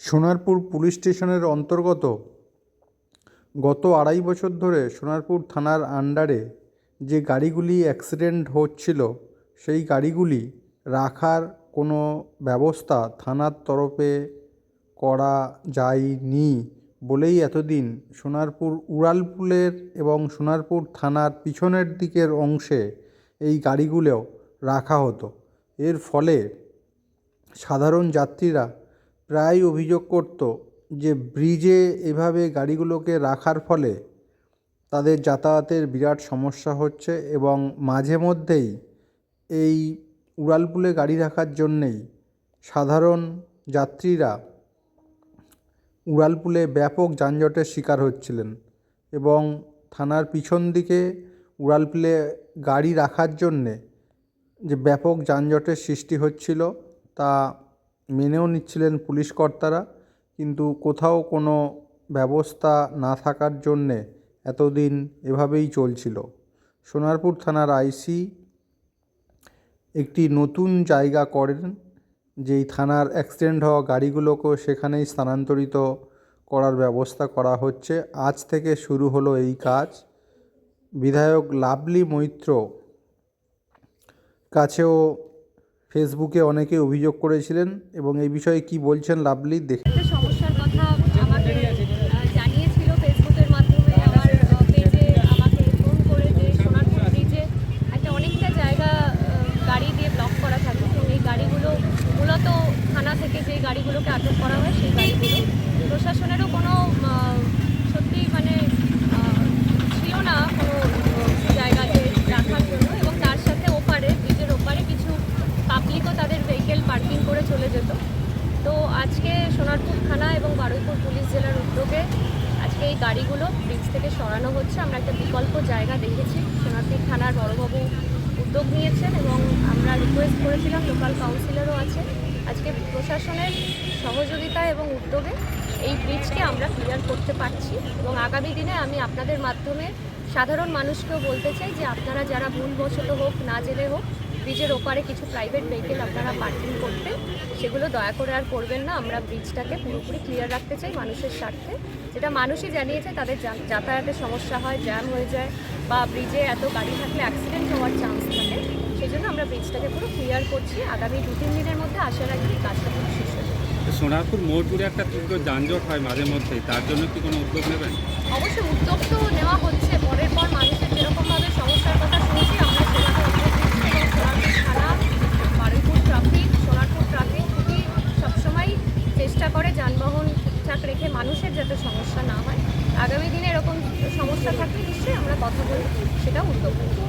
Sonarpur police স্টেশনের অন্তর্গত গত ২.৫ বছর ধরে সোনারপুর থানার আন্ডারে যে গাড়িগুলি অ্যাক্সিডেন্ট হচ্ছিল সেই গাড়িগুলি রাখার কোনো ব্যবস্থা থানার তরফে করা যায়নি বলেই এতদিন সোনারপুর উড়ালপুলের এবং সোনারপুর থানার পিছনের দিকের অংশে এই গাড়িগুলো রাখা হতো। এর ফলে সাধারণ যাত্রীরা প্রায় অভিযোগ করত যে ব্রিজে এভাবে গাড়িগুলোকে রাখার ফলে তাদের যাতায়াতের বিরাট সমস্যা হচ্ছে এবং মাঝে মধ্যেই এই উড়ালপুলে গাড়ি রাখার জন্যেই সাধারণ যাত্রীরা উড়ালপুলে ব্যাপক যানজটের শিকার হচ্ছিলেন এবং থানার পিছন দিকে উড়ালপুলে গাড়ি রাখার জন্যে যে ব্যাপক যানজটের সৃষ্টি হচ্ছিল তা মেনেও নিচ্ছিলেন পুলিশ কর্তারা, কিন্তু কোথাও কোনো ব্যবস্থা না থাকার জন্যে এতদিন এভাবেই চলছিল। সোনারপুর থানার আইসি একটি নতুন জায়গা করেন, যেই থানার অ্যাক্সিডেন্ট হওয়া গাড়িগুলোকেও সেখানেই স্থানান্তরিত করার ব্যবস্থা করা হচ্ছে। আজ থেকে শুরু হলো এই কাজ। বিধায়ক লাভলি মৈত্র কাছেও ফেসবুকে অনেকে অভিযোগ করেছিলেন এবং এই বিষয়ে কি বলছেন লাভলি দেখে। একটা সমস্যার কথা আমাকে জানিয়েছিল ফেসবুকের মাধ্যমে, আমার পেজে আমাকে ফোন করে যে সোনারপুর ব্রিজে একটা অনেকটা জায়গা গাড়ি দিয়ে ব্লক করা থাকে এবং এই গাড়িগুলো মূলত থানা থেকে যে গাড়িগুলোকে আটক করা হয় সেই গাড়িগুলো প্রশাসনেরও কোনো সত্যি ছিল না কোনো জায়গাতে রাখার জন্য, এবং তার সাথে ওপারে ব্রিজের ওপারে কিছু পাবলিকও তাদের ভেহিকেল পার্কিং করে চলে যেত। তো আজকে সোনারপুর থানা এবং বারুইপুর পুলিশ জেলার উদ্যোগে আজকে এই গাড়িগুলো ব্রিজ থেকে সরানো হচ্ছে। আমরা একটা বিকল্প জায়গা দেখেছি, সোনারপুর থানার বড়বাবু উদ্যোগ নিয়েছেন এবং আমরা রিকোয়েস্ট করেছিলাম, লোকাল কাউন্সিলরও আছে। আজকে প্রশাসনের সহযোগিতায় এবং উদ্যোগে এই ব্রিজকে আমরা ক্লিয়ার করতে পারছি এবং আগামী দিনে আমি আপনাদের মাধ্যমে সাধারণ মানুষকেও বলতে চাই যে আপনারা যারা ভুলবশত হোক না জেনে হোক ব্রিজের ওপারে কিছু প্রাইভেট ভেহিকেল আপনারা পার্কিং করতে, সেগুলো দয়া করে আর করবেন না। আমরা ব্রিজটাকে পুরোপুরি ক্লিয়ার রাখতে চাই মানুষের স্বার্থে। যেটা মানুষই জানিয়েছে তাদের যাতায়াতের সমস্যা হয়, জ্যাম হয়ে যায় বা ব্রিজে এত গাড়ি থাকলে অ্যাক্সিডেন্ট হওয়ার চান্স থাকে, সেই জন্য আমরা ব্রিজটাকে পুরো ক্লিয়ার করছি। আগামী 2-3 দিনের মধ্যে আশা রাখি এই কাজটা পুরো শেষ হয়ে যাবে। সোনারপুর মোড় জুড়ে একটা তীব্র যানজট হয় মাঝে মধ্যেই, তার জন্য কি কোনো উদ্যোগ নেবেন? অবশ্যই উদ্যোগ তো নেওয়া হচ্ছে, পরের পর মানুষের যেরকমভাবে সমস্যার কথা শুনছি আমরা সেভাবে উদ্যোগ নিচ্ছি এবং সোনারপুর থানা, বারুইপুর ট্রাফিক, সোনারপুর ট্রাফিক খুবই সবসময় চেষ্টা করে যানবাহন ঠিকঠাক রেখে মানুষের যাতে সমস্যা না হয়। আগামী দিনে এরকম সমস্যা থাকলে নিশ্চয়ই আমরা কথা বলি, সেটাও উদ্যোগ নেব।